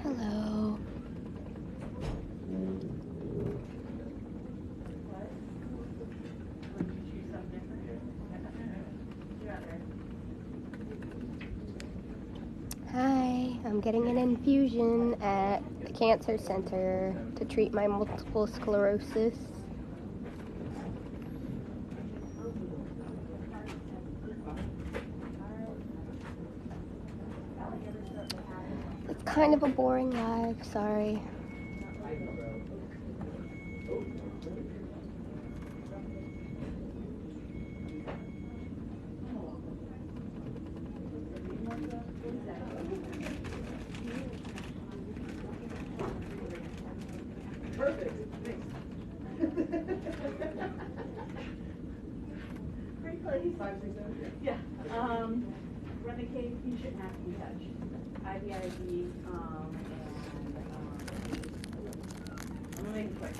Hello. Hi, I'm getting an infusion at the cancer center to treat my multiple sclerosis. It's kind of a boring life, sorry. Perfect. Thanks. Pretty close. 5, 6, 7? Yeah. Remicade, you shouldn't have to be touched. IVIG, I'm gonna make it quick.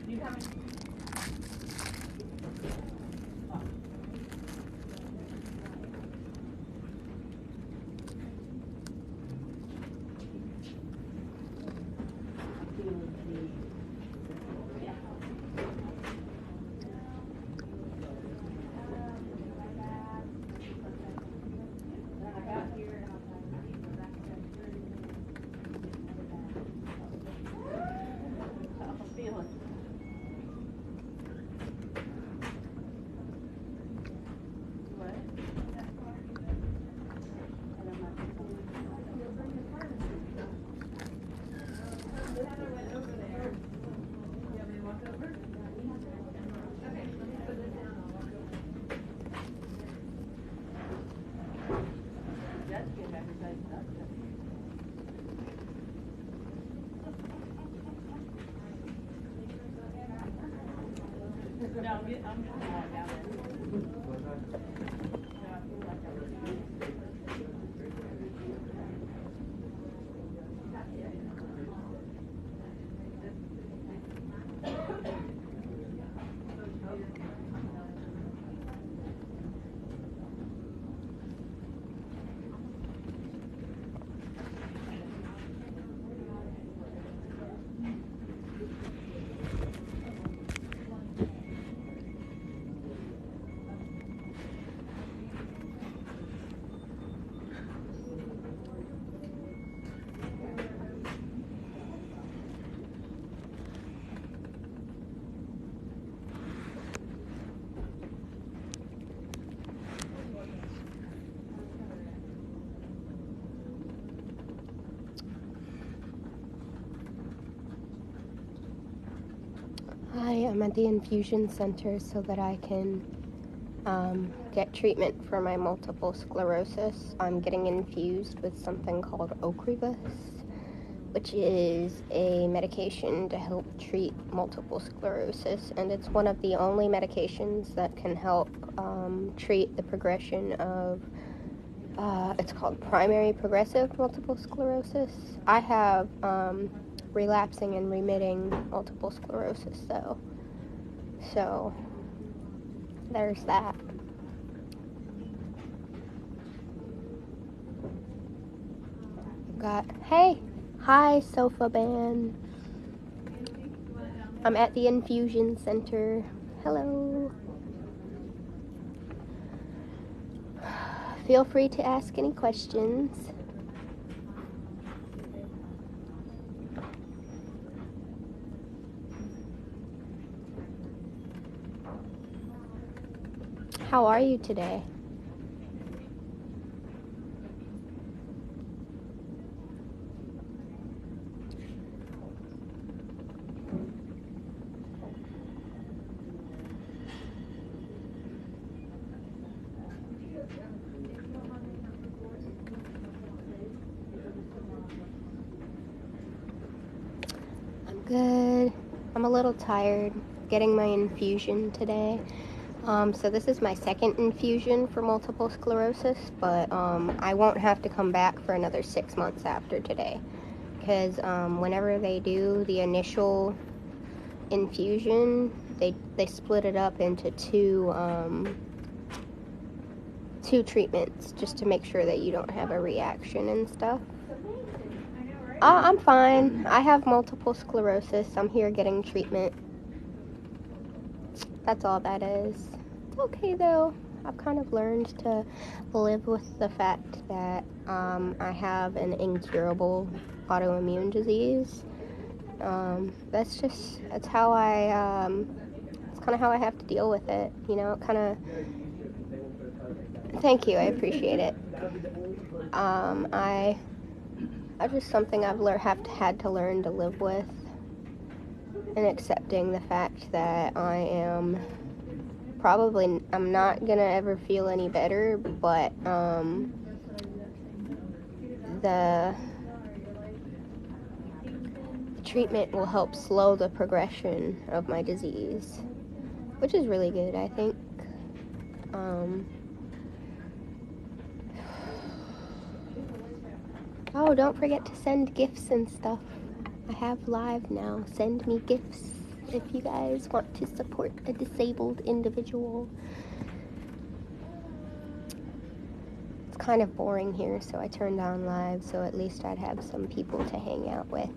You coming? No, I'm just down Hi, I'm at the infusion center so that I can get treatment for my multiple sclerosis. I'm getting infused with something called ocrevus, which is a medication to help treat multiple sclerosis, and it's one of the only medications that can help treat the progression of it's called primary progressive multiple sclerosis. I have relapsing and remitting multiple sclerosis though, so there's that. Hi sofa band. I'm at the infusion center. Hello. Feel free to ask any questions. How are you today? I'm good. I'm a little tired getting my infusion today. So this is my second infusion for multiple sclerosis, but I won't have to come back for another 6 months after today, because whenever they do the initial infusion, they split it up into 2 treatments just to make sure that you don't have a reaction and stuff. I'm fine. I have multiple sclerosis. I'm here getting treatment. That's all that is. It's okay though. I've kind of learned to live with the fact that I have an incurable autoimmune disease. That's how it's kind of how I have to deal with it. You know, thank you, I appreciate it. I just something I've had to learn to live with, and accepting the fact that I'm not gonna ever feel any better, but the treatment will help slow the progression of my disease, which is really good, I think. Oh, don't forget to send gifts and stuff. I have live now. Send me gifts if you guys want to support a disabled individual. It's kind of boring here, so I turned on live so at least I'd have some people to hang out with.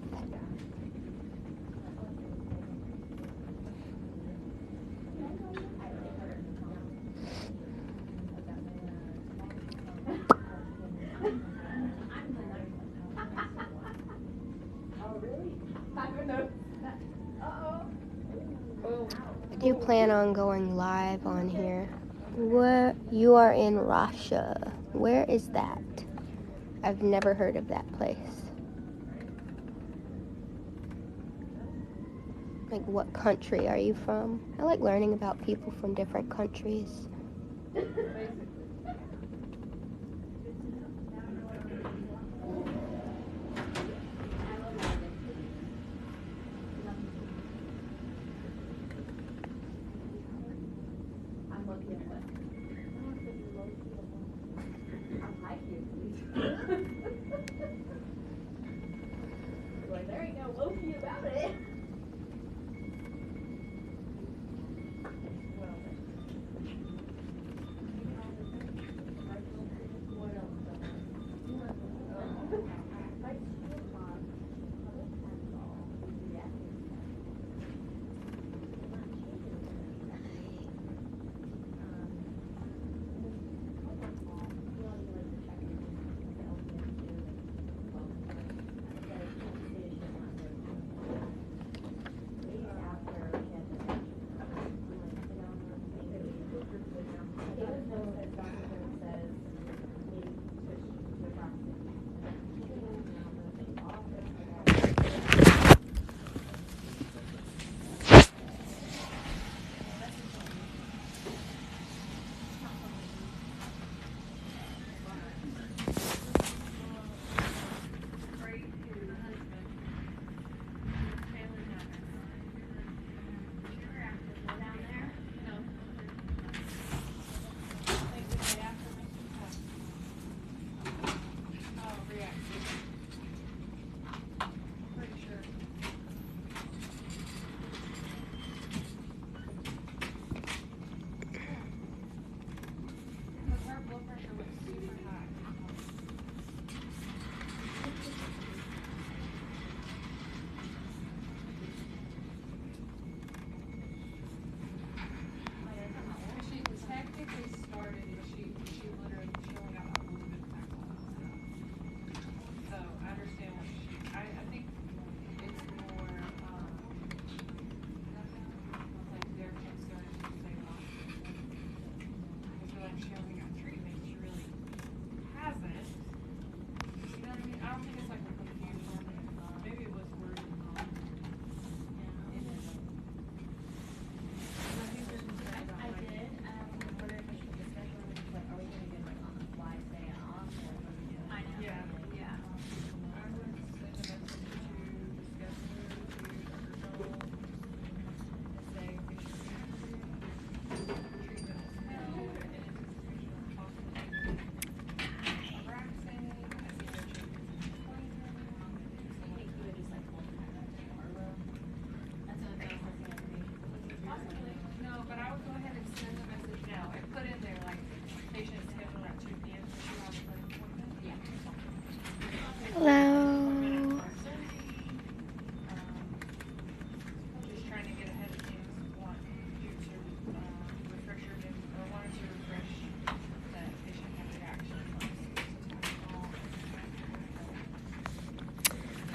I do plan on going live on here. You are in Russia. Where is that? I've never heard of that place. Like, what country are you from? I like learning about people from different countries. There ain't no low-key about it.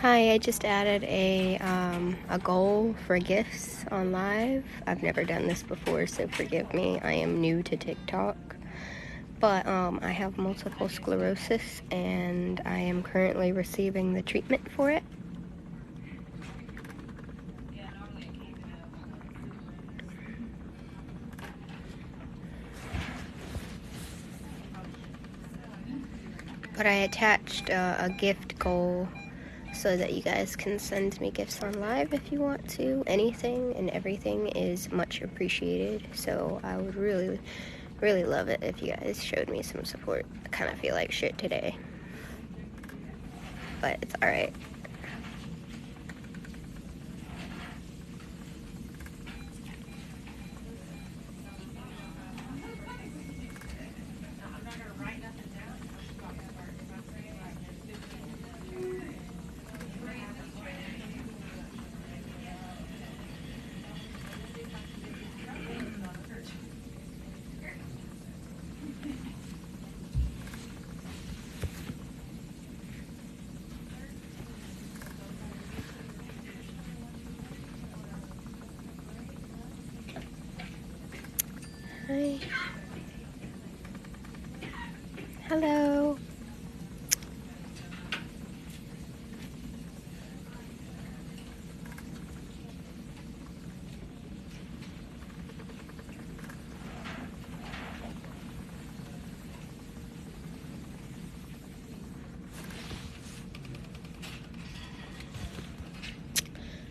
Hi, I just added a goal for gifts on live. I've never done this before, so forgive me. I am new to TikTok. But I have multiple sclerosis, and I am currently receiving the treatment for it. But I attached a gift goal so that you guys can send me gifts on live if you want to. Anything and everything is much appreciated, so I would really, really love it if you guys showed me some support. I kind of feel like shit today, but it's alright. Hi. Hello.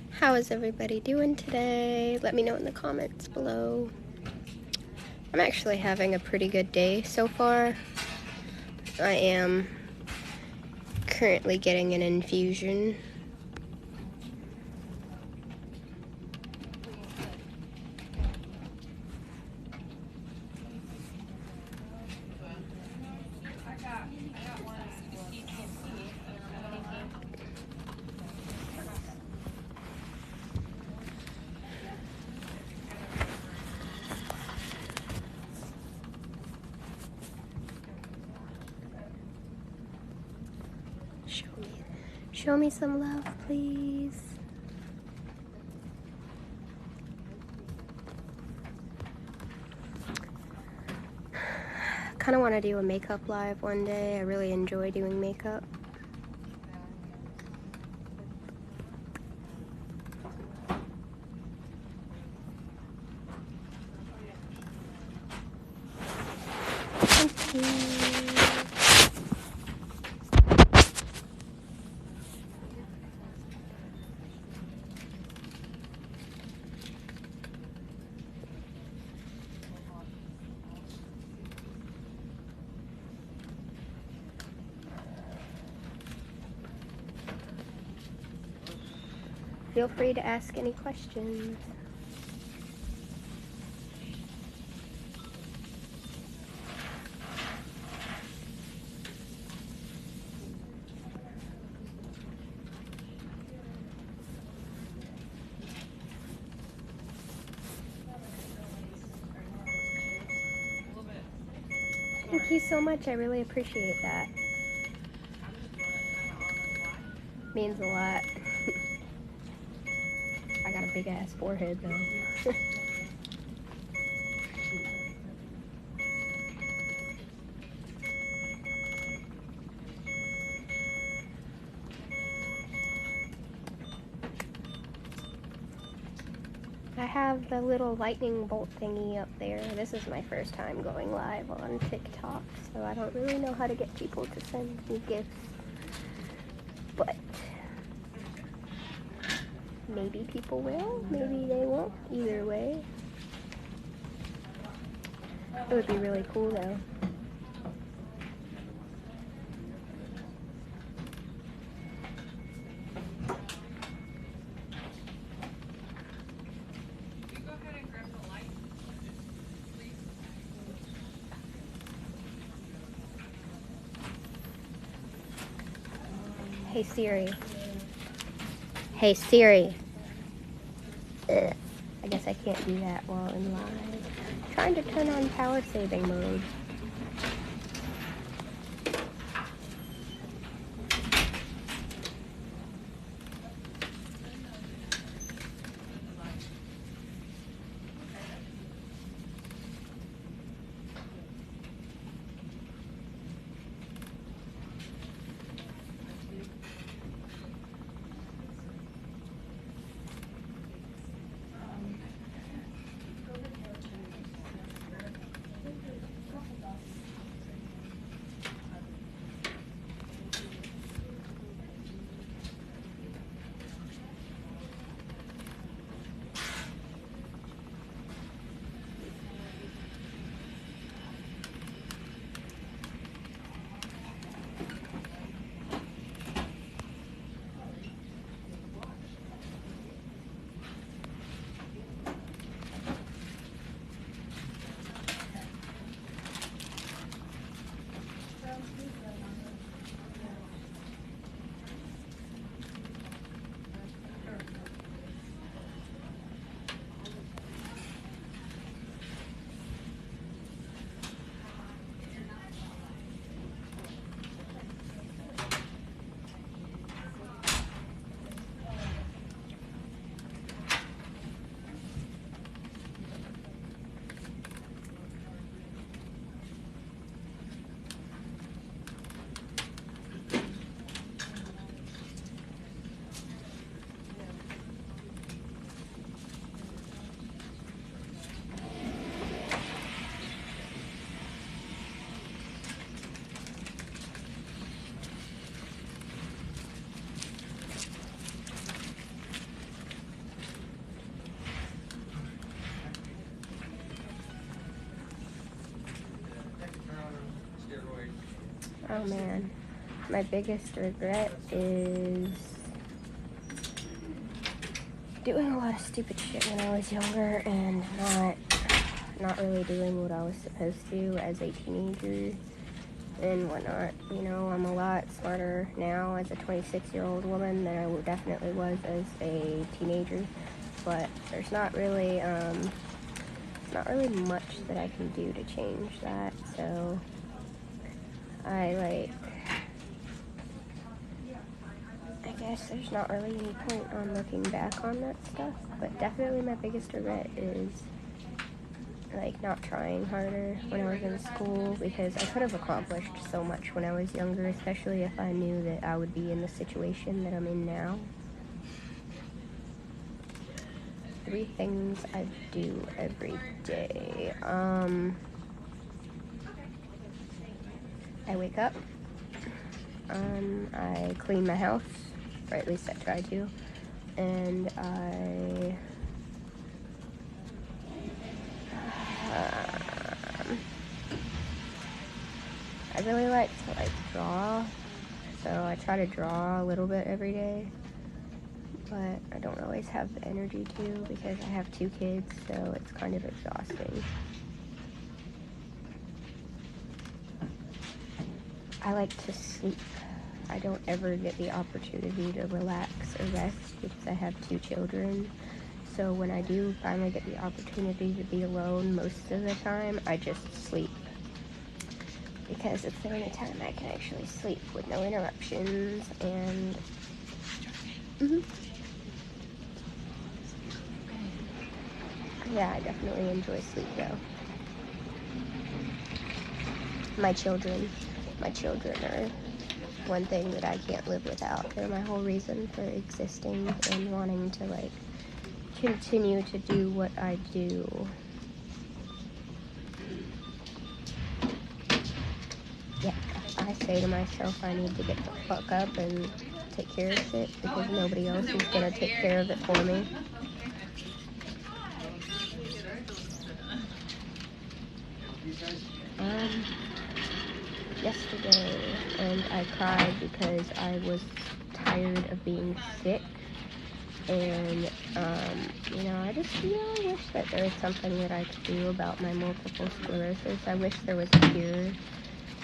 How is everybody doing today? Let me know in the comments below. I'm actually having a pretty good day so far. I am currently getting an infusion. Show me some love, please. Kind of want to do a makeup live one day. I really enjoy doing makeup. Thank you. Feel free to ask any questions. Thank you so much. I really appreciate that. Means a lot. I got a big ass forehead though. I have the little lightning bolt thingy up there. This is my first time going live on TikTok, so I don't really know how to get people to send me gifts. But maybe people will, maybe they won't. Either way, it would be really cool though. Hey Siri. Hey Siri. Ugh. I guess I can't do that while in live. Trying to turn on power saving mode. Oh man, my biggest regret is doing a lot of stupid shit when I was younger and not really doing what I was supposed to as a teenager and whatnot. You know, I'm a lot smarter now as a 26-year-old woman than I definitely was as a teenager, but there's not really much that I can do to change that, so I guess there's not really any point on looking back on that stuff, but definitely my biggest regret is not trying harder when I was in school, because I could have accomplished so much when I was younger, especially if I knew that I would be in the situation that I'm in now. 3 things I do every day. I wake up, I clean my house, or at least I try to, and I really like to draw, so I try to draw a little bit every day, but I don't always have the energy to because I have 2 kids, so it's kind of exhausting. I like to sleep. I don't ever get the opportunity to relax or rest because I have 2 children. So when I do finally get the opportunity to be alone most of the time, I just sleep. Because it's the only time I can actually sleep with no interruptions, and yeah, I definitely enjoy sleep though. My children are one thing that I can't live without. They're my whole reason for existing and wanting to continue to do what I do. Yeah, I say to myself I need to get the fuck up and take care of shit because nobody else is gonna take care of it for me. Yesterday, and I cried because I was tired of being sick, and I just I wish that there was something that I could do about my multiple sclerosis. I wish there was a cure,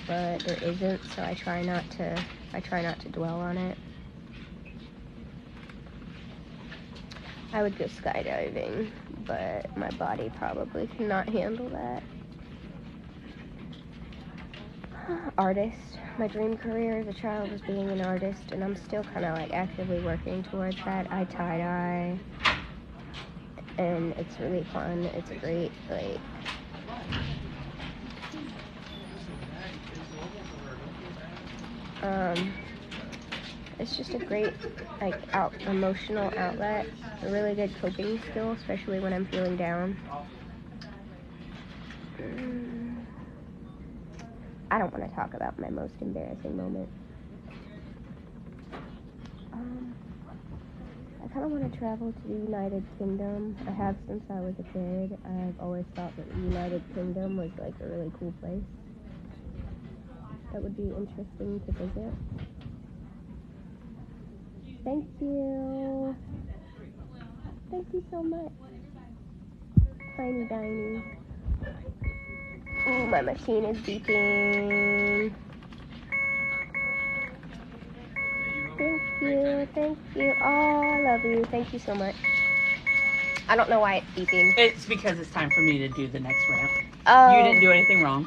but there isn't, so I try not to dwell on it. I would go skydiving, but my body probably cannot handle that. Artist. My dream career as a child was being an artist, and I'm still kind of actively working towards that. I tie-dye, and it's really fun. It's a great, it's just a great, emotional outlet. A really good coping skill, especially when I'm feeling down. I don't want to talk about my most embarrassing moment. I kind of want to travel to the United Kingdom. I have since I was a kid. I've always thought that the United Kingdom was a really cool place that would be interesting to visit. Thank you. Thank you so much. Tiny Diny. Ooh, my machine is beeping. Thank you. Oh, I love you. Thank you so much. I don't know why it's beeping. It's because it's time for me to do the next ramp. Oh. You didn't do anything wrong.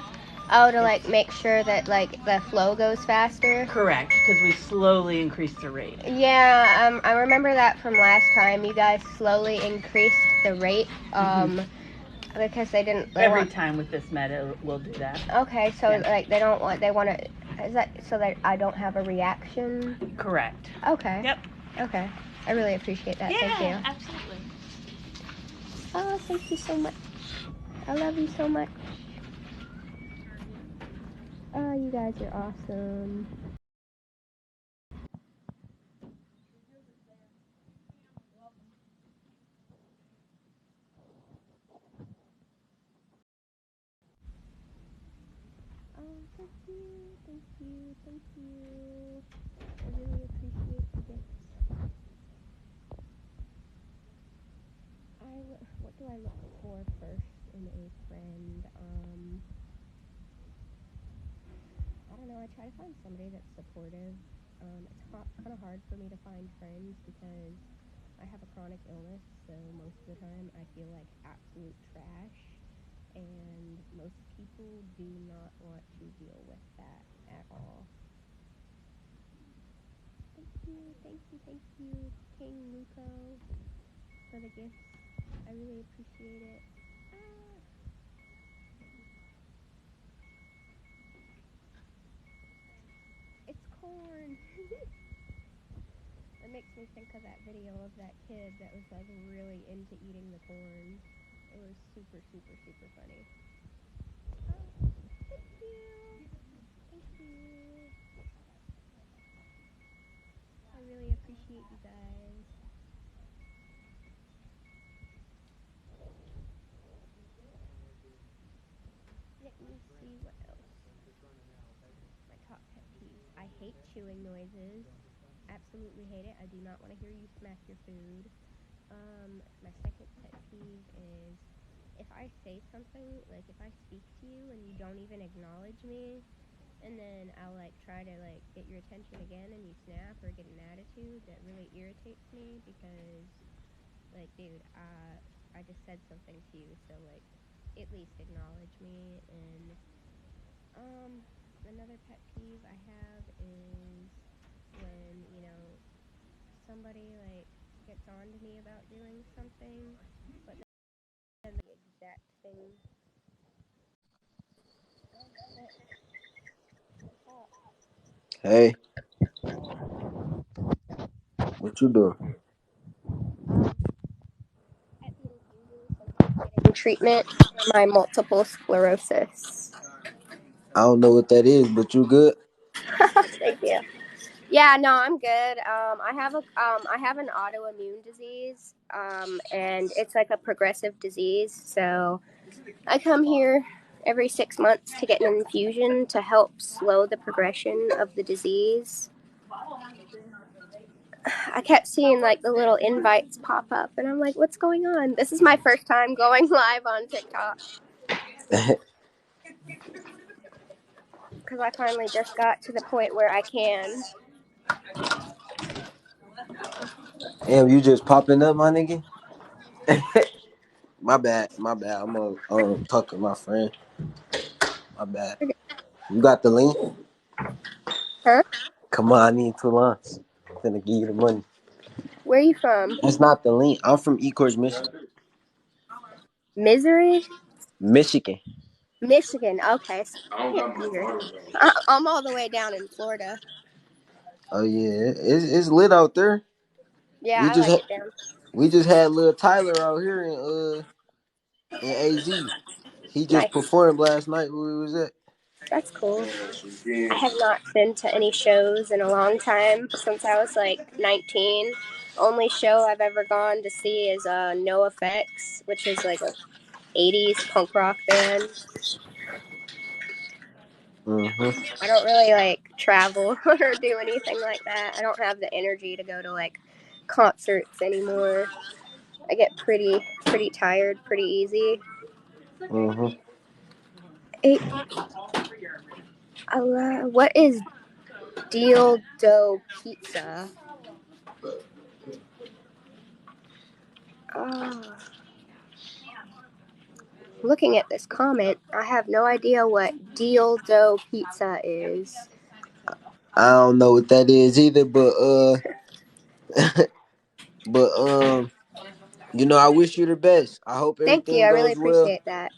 Oh, to make sure that the flow goes faster? Correct, because we slowly increased the rate. Yeah, I remember that from last time. You guys slowly increased the rate, because they didn't. Every time with this meta, we'll do that. Okay, so they want to. Is that so that I don't have a reaction? Correct. Okay. Yep. Okay. I really appreciate that. Yeah, Thank you. Absolutely. Oh, thank you so much. I love you so much. Oh, you guys are awesome. Oh, Thank you, thank you. I really appreciate the gifts. What do I look for first in a friend? I don't know. I try to find somebody that's supportive. It's kind of hard for me to find friends because I have a chronic illness, so most of the time I feel like absolute trash, and most people do not want to deal with that at all. Thank you, King Luco, for the gifts. I really appreciate it. It's corn. It makes me think of that video of that kid that was like really into eating the corn. It was super, super, super funny. Thank you. Thank you. I really appreciate you guys. Let me see what else. My top pet peeve. I hate chewing noises. Absolutely hate it. I do not want to hear you smack your food. My second pet peeve is if I say something, like if I speak to you and you don't even acknowledge me, and then I'll like try to like get your attention again and you snap or get an attitude, that really irritates me because like, dude, I just said something to you, so like at least acknowledge me. And another pet peeve I have is when, somebody like gets on to me about doing something, but then the exact thing. Hey, what you doing? At the infusion center getting treatment for my multiple sclerosis. I don't know what that is, but you good? Thank you. Yeah, no, I'm good. I have an autoimmune disease, and it's like a progressive disease. So I come here every 6 months to get an infusion to help slow the progression of the disease. I kept seeing like the little invites pop up, and I'm like, what's going on? This is my first time going live on TikTok because I finally just got to the point where I can. Damn, you just popping up, my nigga? My bad, my bad. I'm talking to my friend. My bad. You got the link? Huh? Come on, I need 2 lunch. I'm finna give you the money. Where are you from? That's not the link. I'm from Ecorse, Michigan. Misery? Michigan. Michigan. Okay. So I can't be here. I'm all the way down in Florida. Oh yeah, it's lit out there. Yeah, We I just like ha- it down. we just had Lil Tyler out here in AZ. He just Nice. performed last night where we was at. That's cool. I have not been to any shows in a long time since I was like 19. Only show I've ever gone to see is No Effects, which is like a 80s punk rock band. Mm-hmm. I don't really like travel or do anything like that. I don't have the energy to go to like concerts anymore. I get pretty tired pretty easy. Mm-hmm. It, what is deal dough pizza? Ah. Looking at this comment, I have no idea what deal dough pizza is. I don't know what that is either, but but I wish you the best. I hope Thank you. everything I really goes well. appreciate that.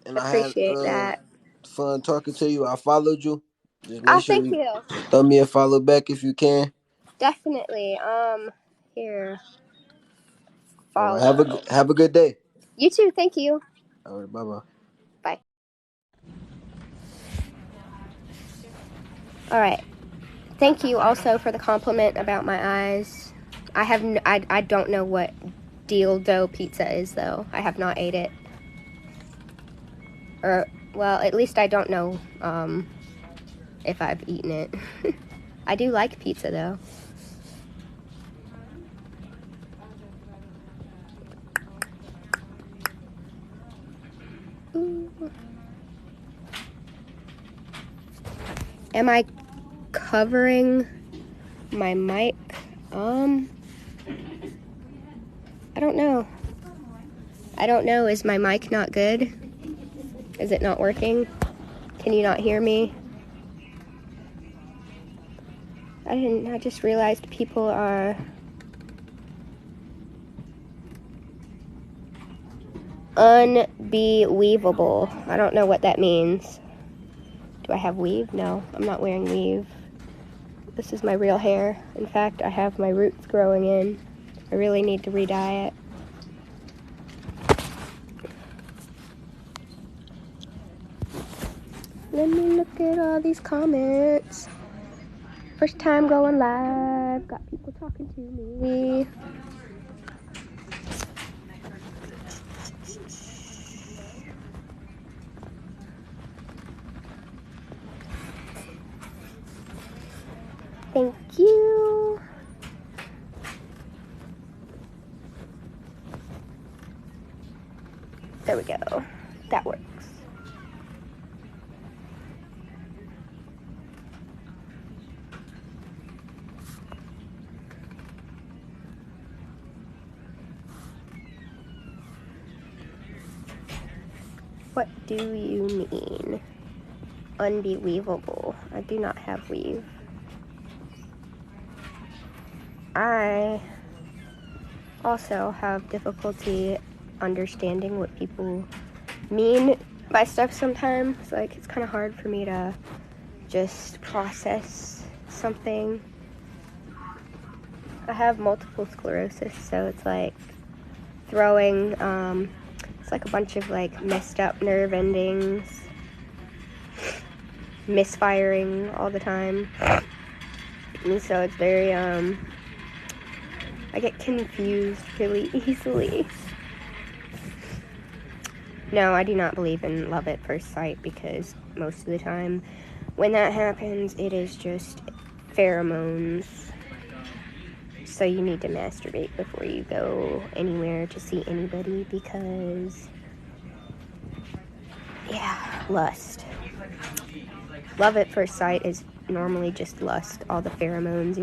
And I had Appreciate that. fun talking to you. I followed you. Just Oh, make sure thank you you. throw me a follow back if you can. Definitely. Here, All right. follow. Have a good day. You too. Thank you. All right. Bye bye. Bye. All right. Thank you also for the compliment about my eyes. I don't know what deal dough pizza is though. I have not ate it. Or well, at least I don't know if I've eaten it. I do like pizza though. Ooh. Am I covering my mic? I don't know. I don't know. Is my mic not good? Is it not working? Can you not hear me? I just realized people are unbelievable. I don't know what that means. Do I have weave? No, I'm not wearing weave. This is my real hair. In fact, I have my roots growing in. I really need to re-dye it. Let me look at all these comments. First time going live. Got people talking to me. Thank you. There we go. That works. What do you mean? Unbelievable. I do not have weave. I also have difficulty understanding what people mean by stuff sometimes. Like, it's kind of hard for me to just process something. I have multiple sclerosis, so it's like throwing, it's like a bunch of like messed up nerve endings, misfiring all the time. And so it's very, I get confused really easily. No, I do not believe in love at first sight, because most of the time when that happens, it is just pheromones. So you need to masturbate before you go anywhere to see anybody, because, yeah, lust. Love at first sight is normally just lust. All the pheromones,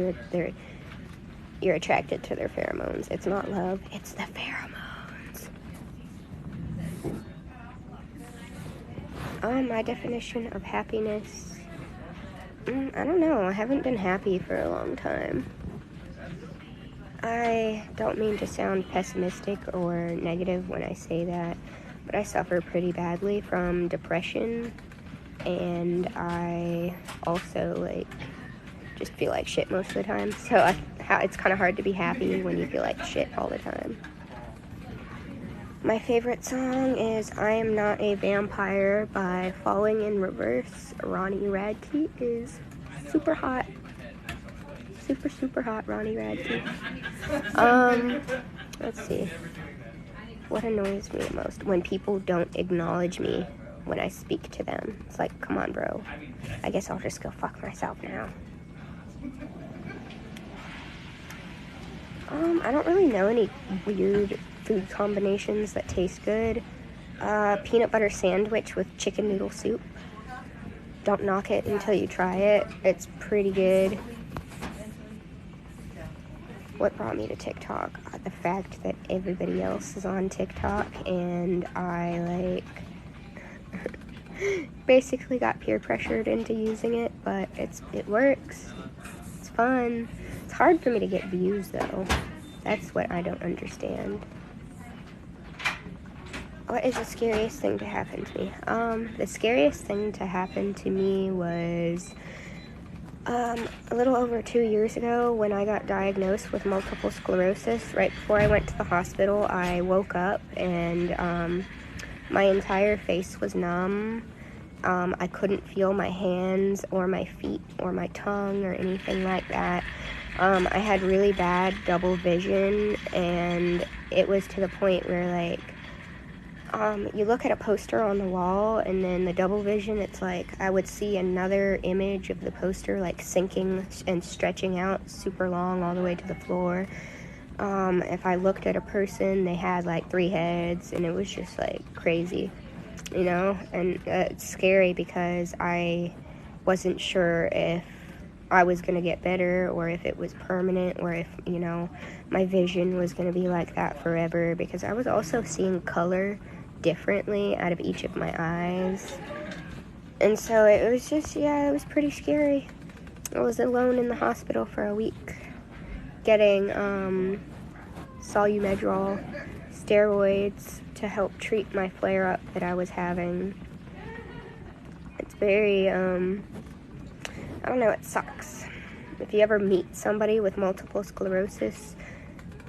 you're attracted to their pheromones. It's not love, it's the pheromones. My definition of happiness, I don't know. I haven't been happy for a long time. I don't mean to sound pessimistic or negative when I say that, but I suffer pretty badly from depression, and I also, like, just feel like shit most of the time. So it's kind of hard to be happy when you feel like shit all the time. My favorite song is I Am Not a Vampire by Falling in Reverse. Ronnie Radke is super hot. Super, super hot, Ronnie Radke. Let's see. What annoys me the most? When people don't acknowledge me when I speak to them. It's like, come on, bro. I guess I'll just go fuck myself now. I don't really know any weird food combinations that taste good. Peanut butter sandwich with chicken noodle soup. Don't knock it until you try it. It's pretty good. What brought me to TikTok? The fact that everybody else is on TikTok, and I, like, basically got peer pressured into using it, but it works. It's fun. It's hard for me to get views, though. That's what I don't understand. What is the scariest thing to happen to me? The scariest thing to happen to me was a little over 2 years ago when I got diagnosed with multiple sclerosis. Right before I went to the hospital, I woke up and my entire face was numb. I couldn't feel my hands or my feet or my tongue or anything like that. I had really bad double vision, and it was to the point where, like, you look at a poster on the wall, and then the double vision, it's like I would see another image of the poster like sinking and stretching out super long all the way to the floor. If I looked at a person, they had like 3 heads, and it was just like crazy, you know. And it's scary because I wasn't sure if I was going to get better, or if it was permanent, or if, you know, my vision was going to be like that forever, because I was also seeing color differently out of each of my eyes. And so it was just, yeah, it was pretty scary. I was alone in the hospital for a week getting solumedrol steroids to help treat my flare-up that I was having. It's very, I don't know, it sucks. If you ever meet somebody with multiple sclerosis,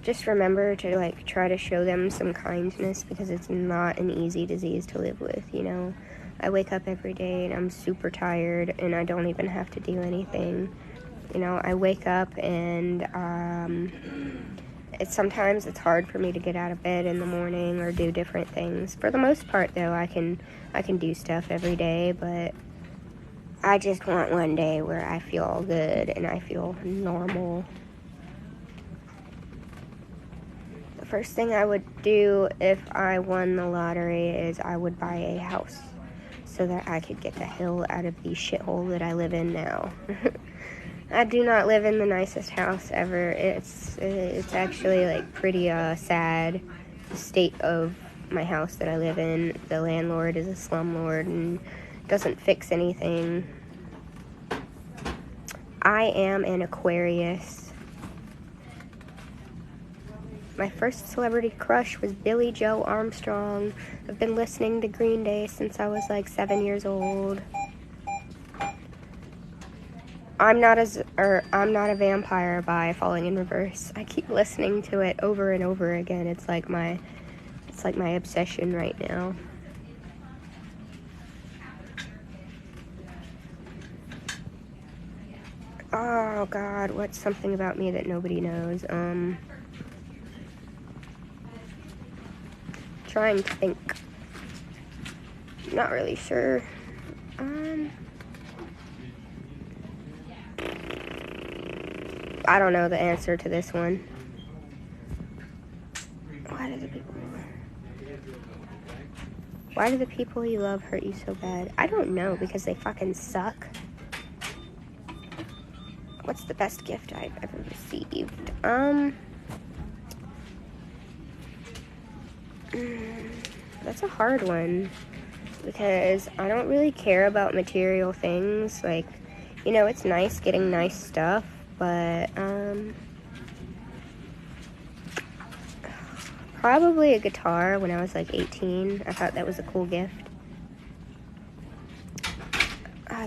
just remember to like try to show them some kindness, because it's not an easy disease to live with, you know. I wake up every day and I'm super tired, and I don't even have to do anything. You know, I wake up and sometimes it's hard for me to get out of bed in the morning or do different things. For the most part, though, I can do stuff every day, but I just want one day where I feel good and I feel normal. The first thing I would do if I won the lottery is I would buy a house so that I could get the hell out of the shithole that I live in now. I do not live in the nicest house ever. It's actually like pretty sad state of my house that I live in. The landlord is a slumlord and doesn't fix anything. I am an Aquarius. My first celebrity crush was Billie Joe Armstrong. I've been listening to Green Day since I was like 7 years old. I'm Not a Vampire by Falling in Reverse. I keep listening to it over and over again. It's like my obsession right now. Oh God, what's something about me that nobody knows? Trying to think. Not really sure. I don't know the answer to this one. Why do the people you love hurt you so bad? I don't know, because they fucking suck. What's the best gift I've ever received? That's a hard one, because I don't really care about material things. Like, you know, it's nice getting nice stuff, but probably a guitar when I was like 18. I thought that was a cool gift.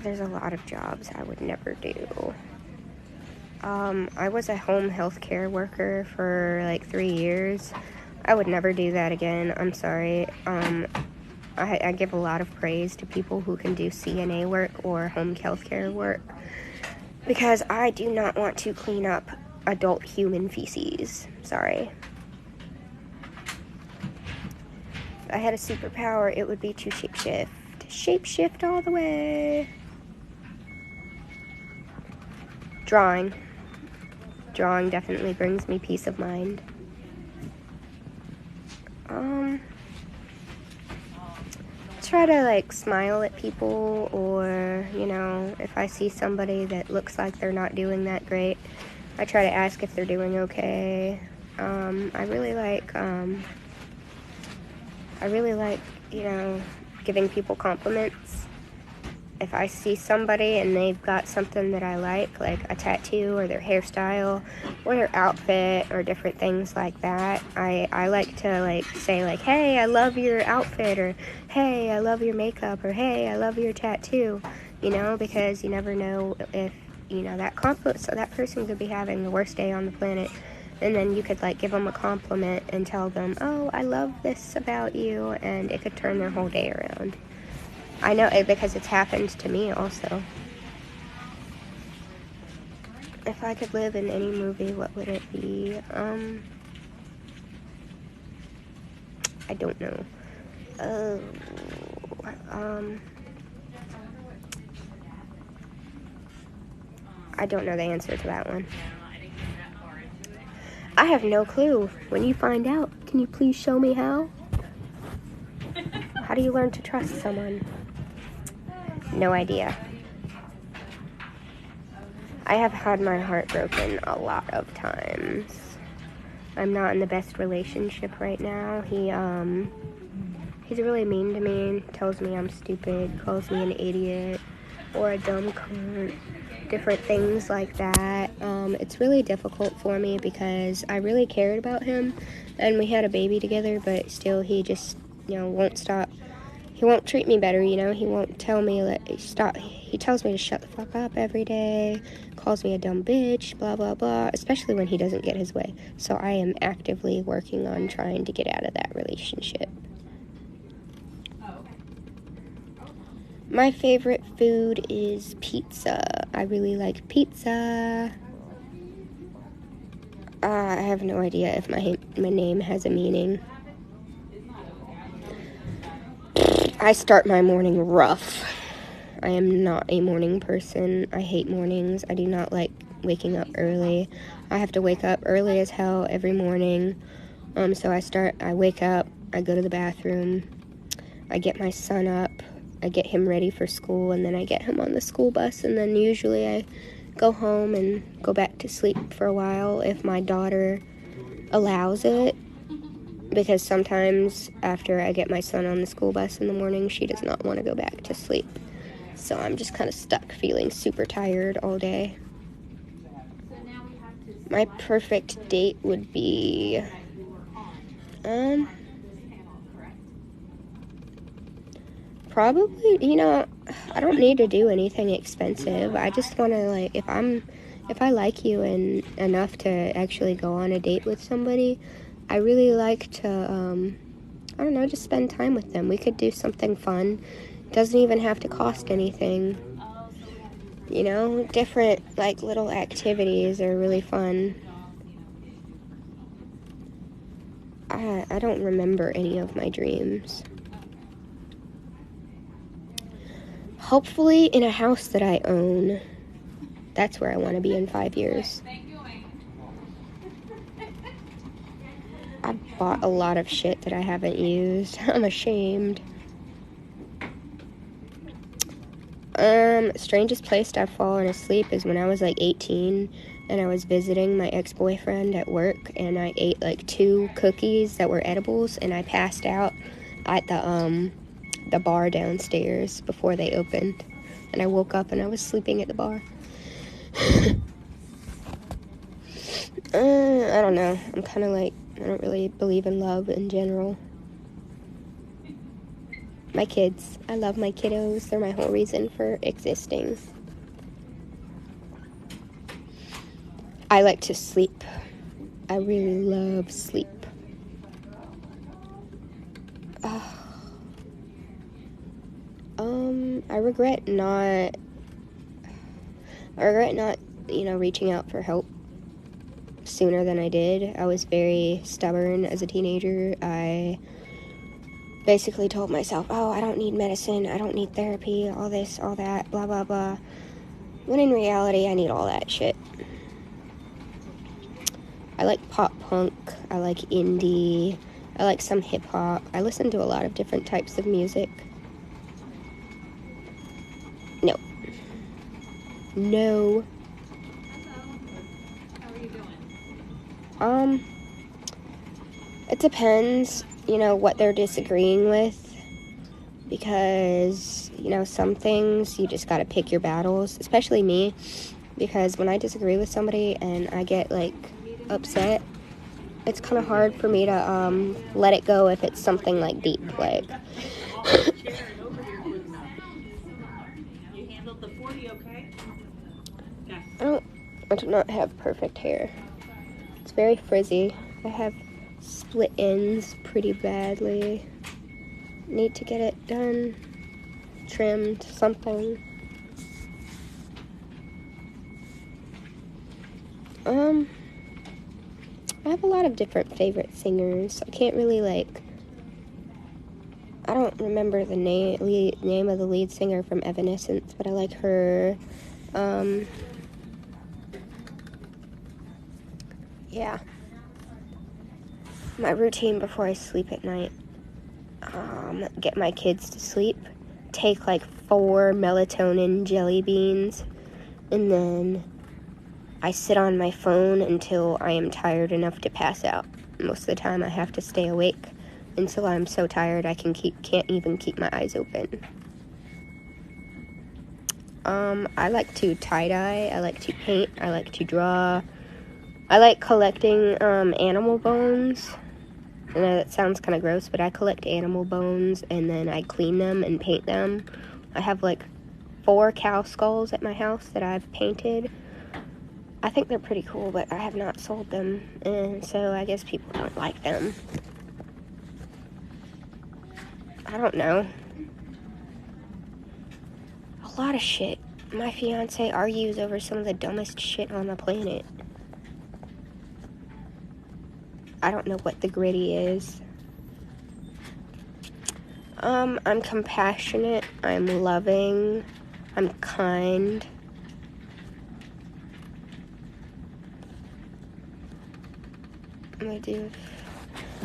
There's a lot of jobs I would never do. I was a home health care worker for like 3 years. I would never do that again. I'm sorry. I give a lot of praise to people who can do CNA work or home health care work, because I do not want to clean up adult human feces. Sorry. If I had a superpower, it would be to shapeshift. Shapeshift all the way. Drawing. Drawing definitely brings me peace of mind. Try to like smile at people, or, you know, if I see somebody that looks like they're not doing that great, I try to ask if they're doing okay. I really like, you know, giving people compliments. If I see somebody and they've got something that I like a tattoo or their hairstyle or their outfit or different things like that, I like to like say like, hey, I love your outfit, or hey, I love your makeup, or hey, I love your tattoo, you know, because you never know if, you know, that person could be having the worst day on the planet, and then you could like give them a compliment and tell them, oh, I love this about you, and it could turn their whole day around. I know it because it's happened to me also. If I could live in any movie, what would it be? I don't know. Oh, I don't know the answer to that one. I have no clue. When you find out, can you please show me how? How do you learn to trust someone? No idea. I have had my heart broken a lot of times. I'm not in the best relationship right now. He's really mean to me, tells me I'm stupid, calls me an idiot or a dumb cunt, different things like that. It's really difficult for me because I really cared about him and we had a baby together, but still he just, won't stop. He won't treat me better, he won't tell me, stop. He tells me to shut the fuck up every day, calls me a dumb bitch, blah, blah, blah, especially when he doesn't get his way. So I am actively working on trying to get out of that relationship. My favorite food is pizza. I really like pizza. I have no idea if my name has a meaning. I start my morning rough. I am not a morning person. I hate mornings. I do not like waking up early. I have to wake up early as hell every morning. So I wake up, I go to the bathroom, I get my son up, I get him ready for school, and then I get him on the school bus, and then usually I go home and go back to sleep for a while if my daughter allows it, because sometimes after I get my son on the school bus in the morning, she does not want to go back to sleep. So I'm just kind of stuck feeling super tired all day. My perfect date would be, probably, I don't need to do anything expensive. I just want to, if I like you and enough to actually go on a date with somebody, I really like to, I don't know, just spend time with them. We could do something fun. Doesn't even have to cost anything. Different, little activities are really fun. I don't remember any of my dreams. Hopefully in a house that I own. That's where I want to be in 5 years. I bought a lot of shit that I haven't used. I'm ashamed. Strangest place I've fallen asleep is when I was 18 and I was visiting my ex-boyfriend at work, and I ate 2 cookies that were edibles, and I passed out at the bar downstairs before they opened, and I woke up and I was sleeping at the bar. I don't know. I'm kind of I don't really believe in love in general. My kids. I love my kiddos. They're my whole reason for existing. I like to sleep. I really love sleep. I regret not, reaching out for help sooner than I did. I was very stubborn as a teenager. I basically told myself, I don't need medicine, I don't need therapy, all this, all that, blah, blah, blah. When in reality, I need all that shit. I like pop punk, I like indie, I like some hip hop. I listen to a lot of different types of music. No. How are you doing? It depends, what they're disagreeing with, because, some things you just gotta pick your battles, especially me, because when I disagree with somebody and I get, upset, it's kind of hard for me to, let it go if it's something, deep, You handled the 40, okay? I do not have perfect hair. It's very frizzy. I have split ends pretty badly. Need to get it done, trimmed, something. I have a lot of different favorite singers. I can't really don't remember the name of the lead singer from Evanescence, but I like her. Yeah. My routine before I sleep at night. Get my kids to sleep. Take like 4 melatonin jelly beans. And then I sit on my phone until I am tired enough to pass out. Most of the time I have to stay awake until I'm so tired I can't even keep my eyes open. I like to tie-dye, I like to paint, I like to draw. I like collecting animal bones. I know that sounds kind of gross, but I collect animal bones and then I clean them and paint them. I have like 4 cow skulls at my house that I've painted. I think they're pretty cool, but I have not sold them, and so I guess people don't like them. I don't know. A lot of shit. My fiance argues over some of the dumbest shit on the planet. I don't know what the gritty is. I'm compassionate, I'm loving, I'm kind.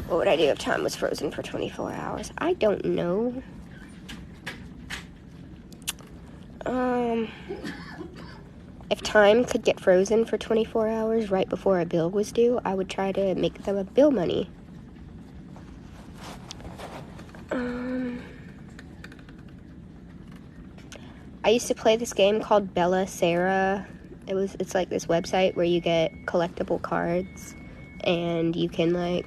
What would I do if time was frozen for 24 hours? I don't know. If time could get frozen for 24 hours right before a bill was due, I would try to make them a bill money. I used to play this game called Bella Sarah. It's like this website where you get collectible cards and you can like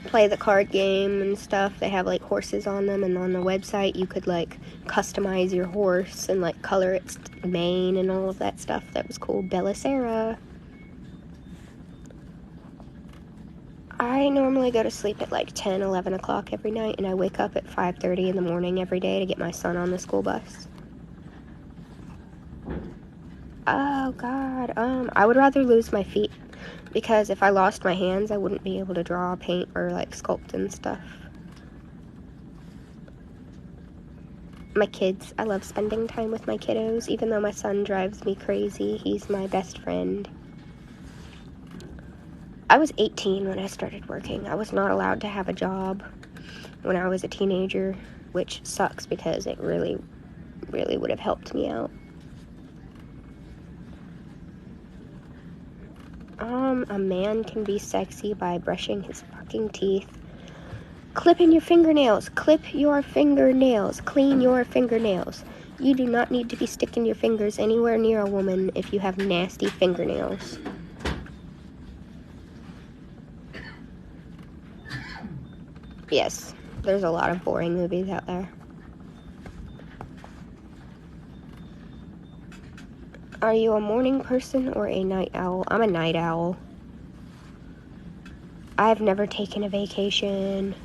play the card game and stuff. They have like horses on them, and on the website you could like customize your horse and like color its mane and all of that stuff. That was cool. Bella Sarah. I normally go to sleep at like 10, 11 o'clock every night, and I wake up at 5:30 in the morning every day to get my son on the school bus. Oh God, I would rather lose my feet, because if I lost my hands, I wouldn't be able to draw, paint, or like sculpt and stuff. My kids, I love spending time with my kiddos, even though my son drives me crazy. He's my best friend. I was 18 when I started working. I was not allowed to have a job when I was a teenager, which sucks because it really, really would have helped me out. A man can be sexy by brushing his fucking teeth, clipping your fingernails, clip your fingernails, clean your fingernails. You do not need to be sticking your fingers anywhere near a woman if you have nasty fingernails. Yes, there's a lot of boring movies out there. Are you a morning person or a night owl? I'm a night owl. I've never taken a vacation.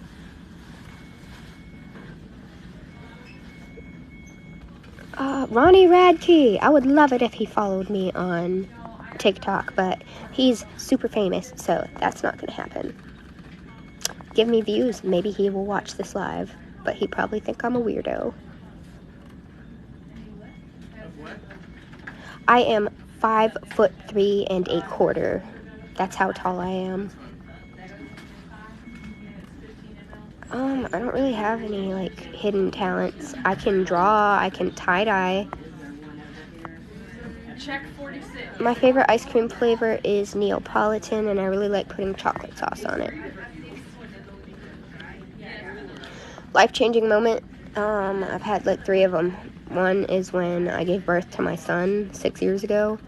Ronnie Radke. I would love it if he followed me on TikTok, but he's super famous, so that's not going to happen. Give me views. Maybe he will watch this live, but he'd probably think I'm a weirdo. I am 5'3" and a quarter. That's how tall I am. I don't really have any like hidden talents. I can draw, I can tie-dye. Check 46. My favorite ice cream flavor is Neapolitan, and I really like putting chocolate sauce on it. Life-changing moment, I've had like 3 of them. One is when I gave birth to my son 6 years ago.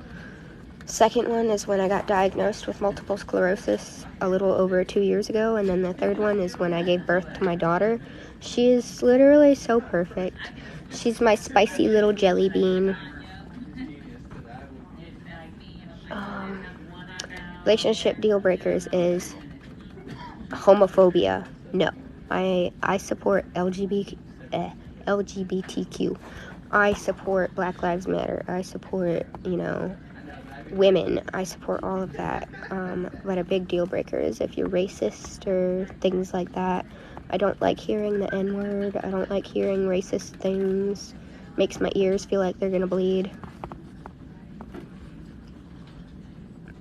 Second one is when I got diagnosed with multiple sclerosis a little over 2 years ago. And then the third one is when I gave birth to my daughter. She is literally so perfect. She's my spicy little jelly bean. Relationship deal breakers is homophobia. No. I support LGBTQ. I support Black Lives Matter. I support, women. I support all of that. But a big deal breaker is if you're racist or things like that. I don't like hearing the N-word. I don't like hearing racist things. Makes my ears feel like they're gonna bleed.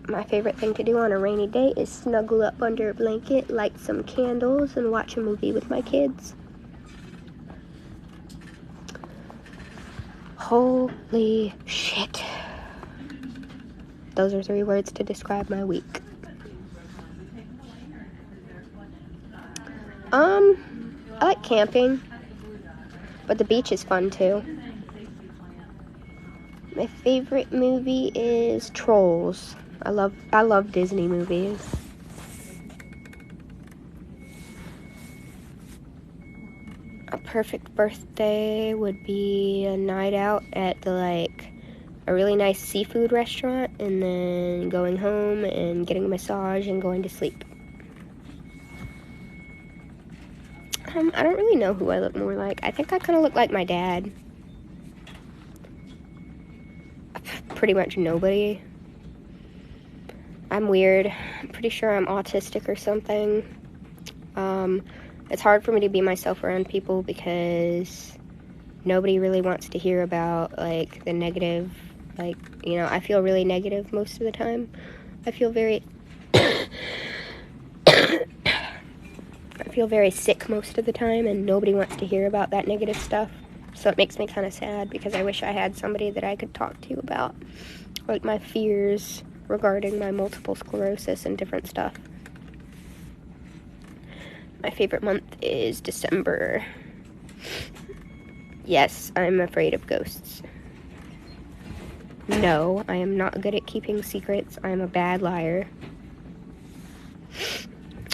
My favorite thing to do on a rainy day is snuggle up under a blanket, light some candles, and watch a movie with my kids. Holy shit. Those are 3 words to describe my week. I like camping, but the beach is fun too. My favorite movie is Trolls. I love Disney movies. A perfect birthday would be a night out at a really nice seafood restaurant, and then going home and getting a massage and going to sleep. I don't really know who I look more like. I think I kind of look like my dad. Pretty much nobody. I'm weird. I'm pretty sure I'm autistic or something. It's hard for me to be myself around people because nobody really wants to hear about, the negative, I feel really negative most of the time. I feel very sick most of the time, and nobody wants to hear about that negative stuff. So it makes me kind of sad because I wish I had somebody that I could talk to about, my fears regarding my multiple sclerosis and different stuff. My favorite month is December. Yes, I'm afraid of ghosts. No, I am not good at keeping secrets. I'm a bad liar.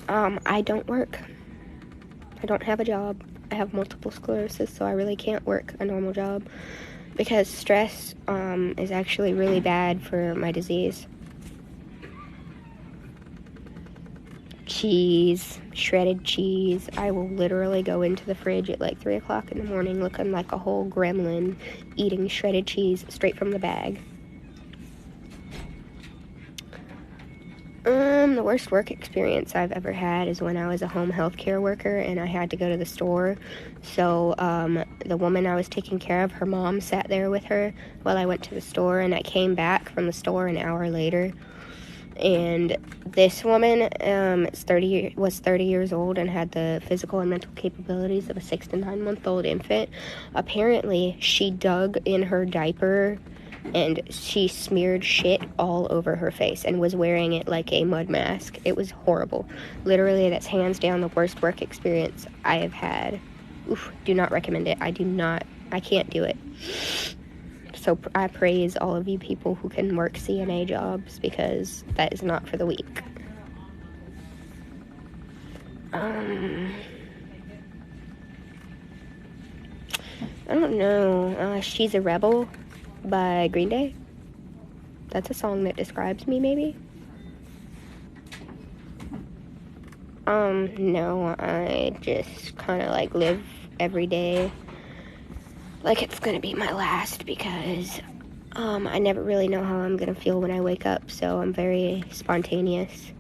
I don't work. I don't have a job. I have multiple sclerosis, so I really can't work a normal job because stress is actually really bad for my disease. Cheese, shredded cheese. I will literally go into the fridge at 3 o'clock in the morning looking like a whole gremlin eating shredded cheese straight from the bag. The worst work experience I've ever had is when I was a home health care worker and I had to go to the store. So the woman I was taking care of, her mom sat there with her while I went to the store, and I came back from the store an hour later. And this woman was 30 years old and had the physical and mental capabilities of a 6 to 9 month old infant. Apparently, she dug in her diaper and she smeared shit all over her face and was wearing it like a mud mask. It was horrible. Literally, that's hands down the worst work experience I have had. Oof, do not recommend it. I can't do it. So I praise all of you people who can work CNA jobs because that is not for the weak. I don't know. She's a Rebel by Green Day. That's a song that describes me, maybe? No, I just kind of live every day like it's gonna be my last because I never really know how I'm gonna feel when I wake up, so I'm very spontaneous.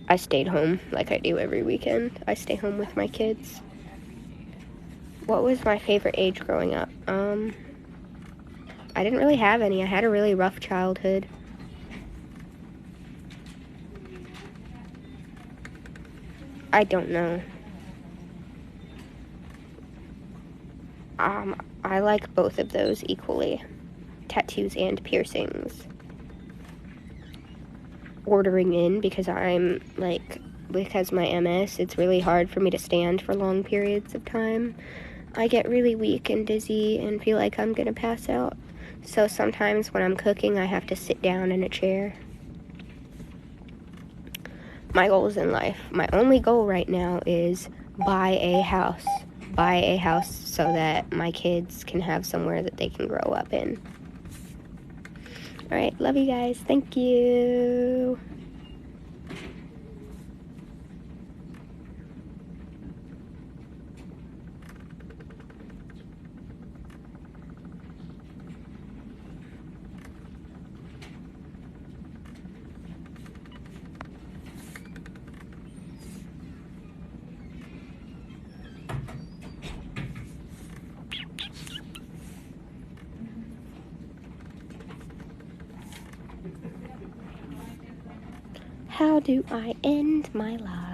I stayed home like I do every weekend. I stay home with my kids. What was my favorite age growing up? I didn't really have any. I had a really rough childhood. I don't know. I like both of those equally. Tattoos and piercings. Ordering in because because my MS, it's really hard for me to stand for long periods of time. I get really weak and dizzy and feel like I'm gonna pass out. So sometimes when I'm cooking, I have to sit down in a chair. My goals in life. My only goal right now is buy a house. Buy a house so that my kids can have somewhere that they can grow up in. All right, love you guys. Thank you. How do I end my life?